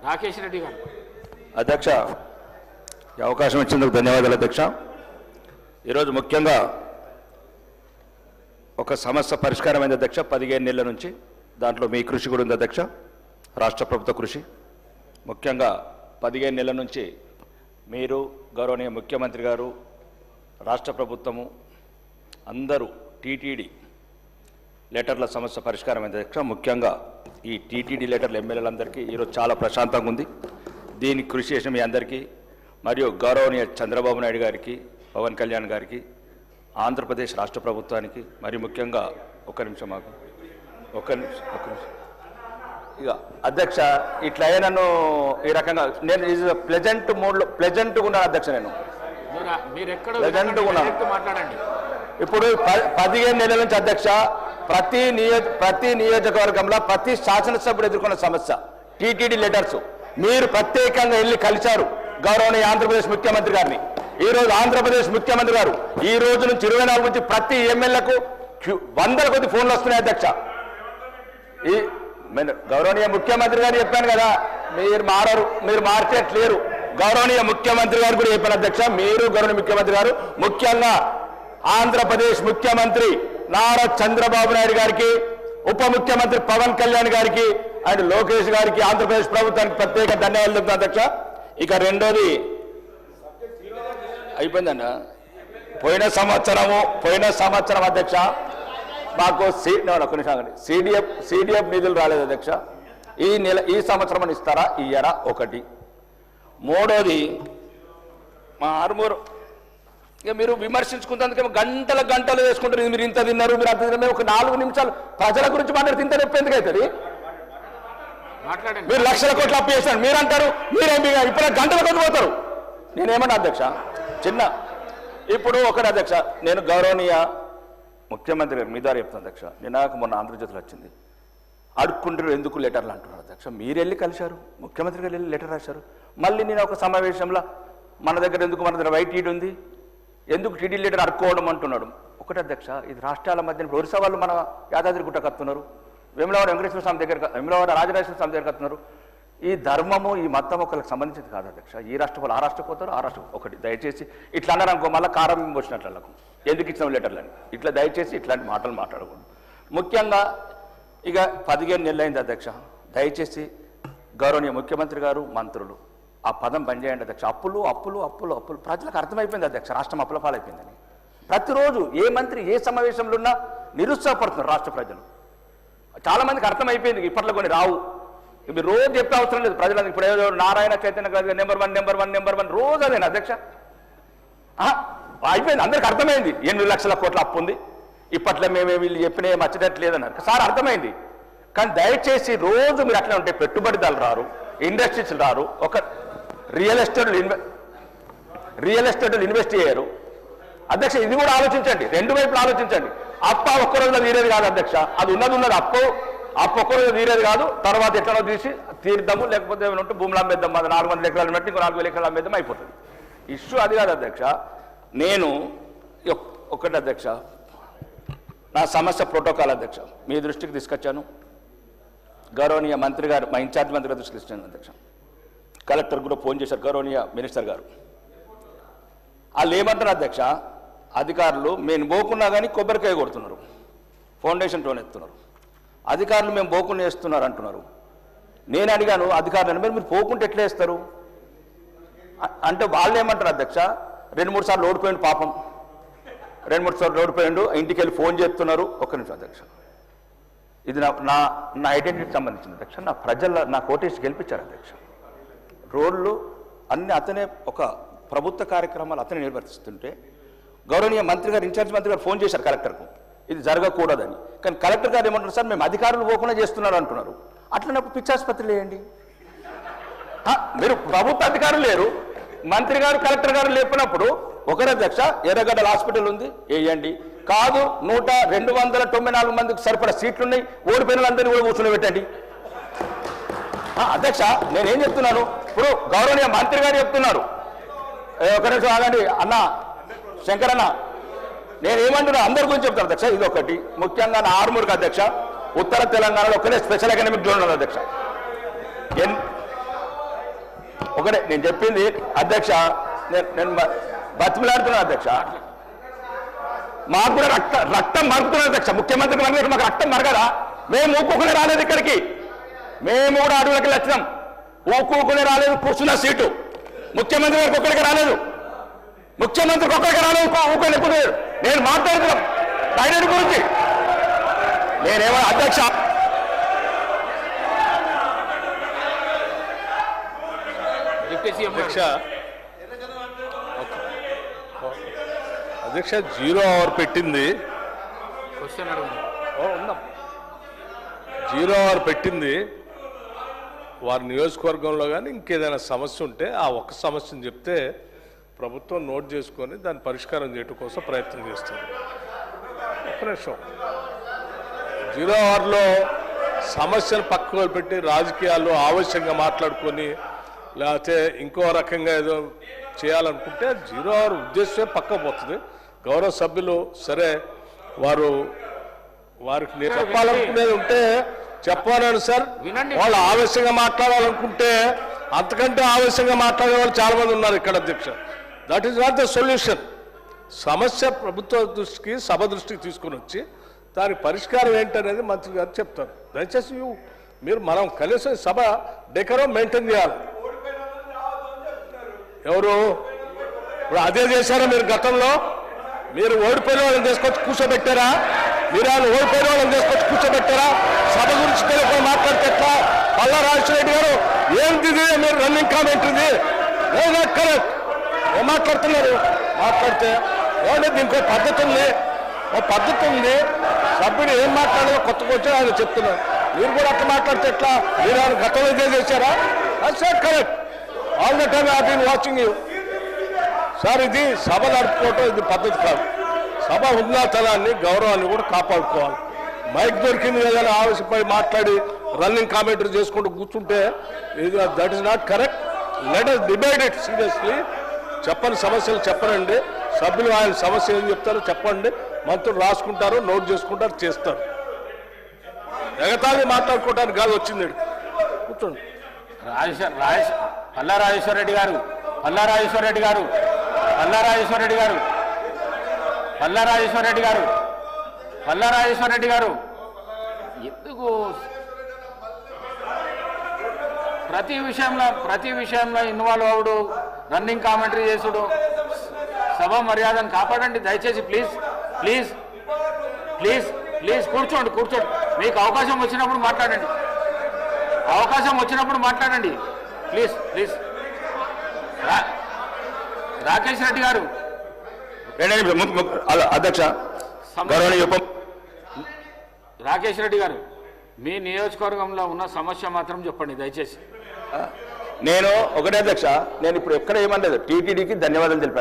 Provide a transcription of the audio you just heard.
రాకేష్ రెడ్డి గారు. అధ్యక్ష, ఈ అవకాశం ఇచ్చినందుకు ధన్యవాదాలు అధ్యక్ష. ఈరోజు ముఖ్యంగా ఒక సమస్య పరిష్కారమైంది అధ్యక్ష. 15 నెలల నుంచి దాంట్లో మీ కృషి కూడా ఉంది అధ్యక్ష, రాష్ట్ర ప్రభుత్వ కృషి. ముఖ్యంగా 15 నెలల నుంచి మీరు, గౌరవనీయ ముఖ్యమంత్రి గారు, రాష్ట్ర ప్రభుత్వము అందరూ టీటీడీ లెటర్ల సమస్య పరిష్కారమైంది అధ్యక్ష. ముఖ్యంగా ఈ టీటీడీ లెటర్లు ఎమ్మెల్యేలందరికీ ఈరోజు చాలా ప్రశాంతంగా ఉంది. దీనికి కృషి చేసిన మీ అందరికీ మరియు గౌరవనీయ చంద్రబాబు నాయుడు గారికి, పవన్ కళ్యాణ్ గారికి, ఆంధ్రప్రదేశ్ రాష్ట్ర ప్రభుత్వానికి, మరి ముఖ్యంగా ఒక నిమిషం ఇక అధ్యక్ష, ఇట్లా నన్ను ఈ రకంగా నేను ప్లెజెంట్ మూడ్లో ప్లెజెంట్గా ఉన్నాను అధ్యక్ష. నేను ప్లెజెంట్గా ఉన్నాను. మాట్లాడండి. ఇప్పుడు 15 నెలల నుంచి అధ్యక్ష ప్రతి నియోజకవర్గంలో ప్రతి శాసనసభ్యుడు ఎదుర్కొన్న సమస్య టీటీడీ లెటర్స్. మీరు ప్రత్యేకంగా వెళ్ళి కలిశారు గౌరవనీయ ఆంధ్రప్రదేశ్ ముఖ్యమంత్రి గారిని. ఈరోజు ఆంధ్రప్రదేశ్ ముఖ్యమంత్రి గారు ఈ రోజు నుంచి 24 నుంచి ప్రతి ఎమ్మెల్యేలకు వందల కొద్ది ఫోన్లు వస్తున్నాయి అధ్యక్ష. ఈ గౌరవనీయ ముఖ్యమంత్రి గారు చెప్పాను కదా, మీరు మారరు, మీరు మార్చేట్లేరు. గౌరవనీయ ముఖ్యమంత్రి గారు కూడా చెప్పాను అధ్యక్ష. మీరు గౌరవనీయ ముఖ్యమంత్రి గారు, ముఖ్యంగా ఆంధ్రప్రదేశ్ ముఖ్యమంత్రి నారా చంద్రబాబు నాయుడు గారికి, ఉప ముఖ్యమంత్రి పవన్ కళ్యాణ్ గారికి అండ్ లోకేష్ గారికి, ఆంధ్రప్రదేశ్ ప్రభుత్వానికి ప్రత్యేక ధన్యవాదాలు చెప్తాను అధ్యక్ష. ఇక రెండోది అయిపోయిందన్న, పోయిన సంవత్సరం అధ్యక్ష మాకు సిడిఎఫ్ నిధులు రాలేదు అధ్యక్ష. ఈ సంవత్సరం అని ఇస్తారా, ఇయ్యరా? ఒకటి. మూడోది మా ఆర్మూరు, ఇక మీరు విమర్శించుకున్నందుకేమో గంటలు వేసుకుంటారు. మీరు ఇంత తిన్నారు, మీరు అంత తిన్నారు. ఒక 4 నిమిషాలు ప్రజల గురించి మాట్లాడితే ఇంత నొప్పి ఎందుకు అవుతుంది? మీరు లక్షల కోట్లు అప్పు చేస్తారు, మీరు అంటారు మీరేమి ఇప్పుడు గంటల కొద్ది పోతారు. నేనేమన్నా అధ్యక్ష ఇప్పుడు ఒకటి అధ్యక్ష, నేను గౌరవనీయ ముఖ్యమంత్రి గారు మీ ద్వారా చెప్తాను అధ్యక్ష. నాకు మొన్న ఆంధ్రజ్యోతిలో వచ్చింది, అడుక్కుంటారు ఎందుకు లెటర్లు అంటున్నారు అధ్యక్ష. మీరు వెళ్ళి కలిశారు, ముఖ్యమంత్రి గారు వెళ్ళి లెటర్ రాశారు. మళ్ళీ నేను ఒక సమావేశంలో మన దగ్గర వైట్ టీడీ ఉంది, ఎందుకు టీడీ లెటర్ అడుక్కోవడం అంటున్నాడు. ఒకటి అధ్యక్ష, ఇది రాష్ట్రాల మధ్య ఇప్పుడు ఒరిస్సా వాళ్ళు మన యాదాద్రి గుట్ట కత్తున్నారు, వేములవాడ వెంకటేశ్వర స్వామి దగ్గర, వేములవాడ రాజరాజేశ్వర స్వామి దగ్గర కత్తున్నారు. ఈ ధర్మము ఈ మతం ఒకరికి సంబంధించింది కాదు అధ్యక్ష. ఈ రాష్ట్ర వాళ్ళు ఆ రాష్ట్రం పోతారు, ఆ రాష్ట్రం ఒకటి. దయచేసి ఇట్లా అన్నారు అనుకో, మళ్ళీ కారం వచ్చినట్లకు ఎందుకు ఇచ్చిన లెటర్లని ఇట్లా దయచేసి ఇట్లాంటి మాటలు మాట్లాడకూడదు. ముఖ్యంగా ఇక 15 నెలలు అయింది అధ్యక్ష. దయచేసి గౌరవనీయ ముఖ్యమంత్రి గారు, మంత్రులు ఆ పదం బంద్ చేయండి అధ్యక్ష. అప్పులు అప్పులు అప్పులు అప్పులు ప్రజలకు అర్థమైపోయింది అధ్యక్ష, రాష్ట్రం అప్పుల పాలైపోయిందని. ప్రతిరోజు ఏ మంత్రి ఏ సమావేశంలో ఉన్నా నిరుత్సాహపడుతున్నారు రాష్ట్ర ప్రజలు. చాలామందికి అర్థమైపోయింది, ఇప్పట్లో కొన్ని రావు. మీరు రోజు చెప్పే అవసరం లేదు ప్రజలకు. ఇప్పుడు ఏదో నారాయణ చైతన్య గారు నెంబర్ వన్ రోజు అదేనా అధ్యక్ష? అయిపోయింది, అందరికి అర్థమైంది 8 లక్షల కోట్ల అప్పు ఉంది. ఇప్పట్లో మేమే వీళ్ళు చెప్పిన ఏం వచ్చేటట్లేదన్నారు సార్, అర్థమైంది. కానీ దయచేసి రోజు మీరు అట్లా ఉంటే పెట్టుబడిదారులు రారు, ఇండస్ట్రీస్ రారు, ఒక రియల్ ఎస్టేట్లు ఇన్వెస్ట్ చేయరు అధ్యక్ష. ఇది కూడా ఆలోచించండి, 2 వైపులు ఆలోచించండి. అప్ప ఒక్క రోజులో తీరేది కాదు అధ్యక్ష. అది ఉన్నది అప్పు ఒక్క రోజు తీరేది కాదు. తర్వాత ఎట్లనో తీసి తీర్దాము, లేకపోతే ఏమైనా ఉంటే భూములు అమ్మేద్దాం. అది 400 ఎకరాలు పెట్టి ఇంకో 4000 ఎకరాలు అమ్మేద్దాం, అయిపోతుంది. ఇష్యూ అది కాదు అధ్యక్ష. నేను ఒకటి అధ్యక్ష, నా సమస్య ప్రోటోకాల్ అధ్యక్ష మీ దృష్టికి తీసుకొచ్చాను. గౌరవనీయ మంత్రి గారు, మా ఇన్ఛార్జ్ మంత్రి గారు దృష్టికి తీసుకొచ్చాను అధ్యక్ష. కలెక్టర్ కూడా ఫోన్ చేశారు, గౌరవనీయ మినిస్టర్ గారు. వాళ్ళు ఏమంటారు అధ్యక్ష, అధికారులు మేము పోకున్నా కానీ కొబ్బరికాయ కొడుతున్నారు, ఫౌండేషన్ టోన్ ఎత్తున్నారు. అధికారులు మేము పోకుండా వేస్తున్నారు అంటున్నారు. నేను అడిగాను అధికారులను, మీరు పోకుంటే ఎట్లా వేస్తారు అంటే వాళ్ళు ఏమంటారు అధ్యక్ష, 2-3 సార్లు ఓడిపోయిండు పాపం, 2-3 సార్లు ఓడిపోయిండు, ఇంటికి వెళ్ళి ఫోన్ చేస్తున్నారు. ఒక్క నిమిషం అధ్యక్ష, ఇది నా ఐడెంటిటీకి సంబంధించింది అధ్యక్ష. నా కోటేసి గెలిపించారు అధ్యక్ష. రోడ్లు అన్ని అతనే, ఒక ప్రభుత్వ కార్యక్రమాలు అతనే నిర్వర్తిస్తుంటే గౌరవనీయ మంత్రి గారు, ఇన్ఛార్జ్ మంత్రి గారు ఫోన్ చేశారు కలెక్టర్కు, ఇది జరగకూడదని. కానీ కలెక్టర్ గారు ఏమంటారు, సార్ మేము అధికారులు పోకుండా చేస్తున్నారు అంటున్నారు. అట్లనప్పుడు పిచ్చాసుపత్రులు వేయండి. మీరు ప్రభుత్వ అధికారులు లేరు, మంత్రి గారు కలెక్టర్ గారు లేపినప్పుడు ఒకరి అధ్యక్ష ఎర్రగడ్డల హాస్పిటల్ ఉంది వేయండి. కాదు 294 మందికి సరిపడా సీట్లు ఉన్నాయి, ఓడిపోయిన వాళ్ళందరినీ కూడా కూర్చొని పెట్టండి అధ్యక్ష. నేనేం చెప్తున్నాను, ఇప్పుడు గౌరవనీయ మంత్రి గారు చెప్తున్నారు, ఒక నిమిషం ఆగండి అన్న శంకరన్న, నేనేమంటున్నా అందరి గురించి చెప్తాను అధ్యక్ష. ఇది ఒకటి ముఖ్యంగా నా ఆర్మూర్కి అధ్యక్ష, ఉత్తర తెలంగాణలో ఒకనే స్పెషల్ ఎకనామిక్ జోన్ ఉంది అధ్యక్ష. ఒకటే నేను చెప్పింది అధ్యక్ష, నేను బతిమలాడుతున్నా అధ్యక్ష. మాకు కూడా రక్తం మరుగుతున్నారు అధ్యక్ష. ముఖ్యమంత్రికి మరగదు, మాకు రక్తం మరగదా? మేము ఊపుకునే రాలేదు ఇక్కడికి, మేము కూడా అడవులకి వచ్చినాం. ఊపుకునే రాలేదు, కూర్చున్న సీటు ముఖ్యమంత్రి గారికి ఒక్కడికి రాలేదు, ముఖ్యమంత్రికి ఒక్కడికి రాలేదు. ఊకొని నేను మాట్లాడుతున్నాం ఆయన గురించి. నేనేమో అధ్యక్ష, అధ్యక్ష 0 అవర్ పెట్టింది, 0 అవర్ పెట్టింది. వారి నియోజకవర్గంలో కానీ ఇంకేదైనా సమస్య ఉంటే ఆ ఒక్క సమస్యను చెప్తే ప్రభుత్వం నోట్ చేసుకొని దాన్ని పరిష్కారం చేయడం కోసం ప్రయత్నం చేస్తుంది. ఒక్క నిమిషం, 0 అవర్లో సమస్యను పక్కకు పెట్టి రాజకీయాల్లో ఆవశ్యంగా మాట్లాడుకొని లేకపోతే ఇంకో రకంగా ఏదో చేయాలనుకుంటే 0 అవర్ ఉద్దేశమే పక్కకు పోతుంది. గౌరవ సభ్యులు సరే వారికి నేను చెప్పాలనుకునేది ఉంటే చెప్పాలని సార్, వాళ్ళు ఆవేశంగా మాట్లాడాలనుకుంటే అంతకంటే ఆవేశంగా మాట్లాడే వాళ్ళు చాలా మంది ఉన్నారు ఇక్కడ అధ్యక్ష. That is not the solution. సమస్య ప్రభుత్వ దృష్టికి సభ దృష్టికి తీసుకుని వచ్చి దానికి పరిష్కారం ఏంటనేది మంత్రి గారు చెప్తారు. దయచేసి మీరు మనం కలిసి సభ డెకరం మెయింటైన్ చేయాలి. ఎవరు ఇప్పుడు అదే చేశారా మీరు? గతంలో మీరు ఓడిపోయిన వాళ్ళని తీసుకొచ్చి కూర్చోబెట్టారా? మీరు వాళ్ళు ఓడిపోయిన వాళ్ళని తీసుకొచ్చి కూర్చోబెట్టారా? సభ గురించి తెలియకుండా మాట్లాడితే ఎట్లా? పల్లా రాజశేఖర గారు ఏంటి మీరు రన్నింగ్ కామెంట్ ఇది కరెక్ట్ ఏం మాట్లాడుతున్నారు? మాట్లాడితే ఏమంటే దీనికి పద్ధతి ఉంది, సభ్యుడు ఏం మాట్లాడాలో కొత్తగా వచ్చి ఆయన చెప్తున్నారు. మీరు కూడా అట్లా మాట్లాడితే ఎట్లా? మీరు ఆయన గతంలో ఇదే చేశారా? Sir correct, all the time I been watching you. Sir ఇది సభ నడుపుకోవటం ఇది పద్ధతి కాదు. సభ ఉన్నతనాన్ని గౌరవాన్ని కూడా కాపాడుకోవాలి. మైక్ దొరికింది కదా ఆవేశపై మాట్లాడి రన్నింగ్ కామెంటరీ చేసుకుంటూ కూర్చుంటే that is not correct. Let us debate it seriously. చెప్పని సమస్యలు చెప్పనండి, సభ్యులు ఆయన సమస్య ఏం చెప్తారో చెప్పండి, మంత్రులు రాసుకుంటారు, నోట్ చేసుకుంటారు, చేస్తారు. ఎగతాళి మాట్లాడుకోవడానికి కాదు వచ్చింది. కూర్చోండి. పల్లా రాజేశ్వరరెడ్డి గారు ఎందుకు ప్రతి విషయంలో ఇన్వాల్వ్ అవుడు, రన్నింగ్ కామెంటరీ చేసుడు? సభ మర్యాదను కాపాడండి దయచేసి. ప్లీజ్ కూర్చోండి. మీకు అవకాశం వచ్చినప్పుడు మాట్లాడండి. ప్లీజ్ రాకేష్ రెడ్డి గారు. అధ్యక్ష, రాకేష్ రెడ్డి గారు, మీ నియోజకవర్గంలో ఉన్న సమస్య మాత్రం చెప్పండి దయచేసి. నేను ఒకటే అధ్యక్ష, నేను ఇప్పుడు ఎక్కడ ఏమనలేదు, టీటీడీకి ధన్యవాదాలు తెలిపాను.